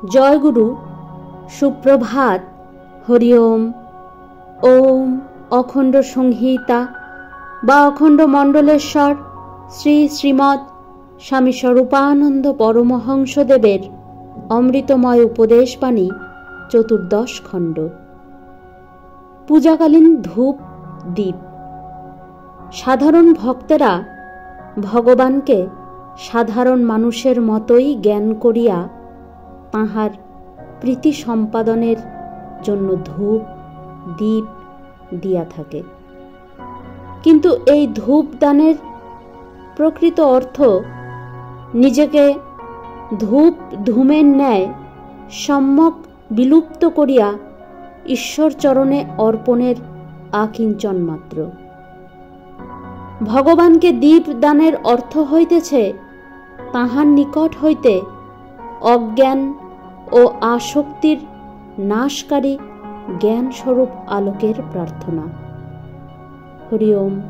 জয়গুরু, সুপ্রভাত, হরি ওম। ওম অখণ্ড সংহিতা বা অখণ্ড মণ্ডলেশ্বর শ্রী শ্রীমৎ স্বামী স্বরূপানন্দ পরমহংসদেবের অমৃতময় উপদেশবাণী, চতুর্দশ খণ্ড। পূজাকালীন ধূপ দীপ। সাধারণ ভক্তেরা ভগবানকে সাধারণ মানুষের মতোই জ্ঞান করিয়া তাঁহার প্রীতি সম্পাদনের জন্য ধূপ দীপ দিয়া থাকে। কিন্তু এই ধূপ দানের প্রকৃত অর্থ নিজেকে ধূপ ধূমের ন্যায় সম্যক বিলুপ্ত করিয়া ঈশ্বর চরণে অর্পণের আকিঞ্চন মাত্র। ভগবানকে দীপ দানের অর্থ হইতেছে তাঁহার নিকট হইতে অজ্ঞান ও আসক্তির নাশকারী জ্ঞানস্বরূপ আলোকের প্রার্থনা। হরি ওম।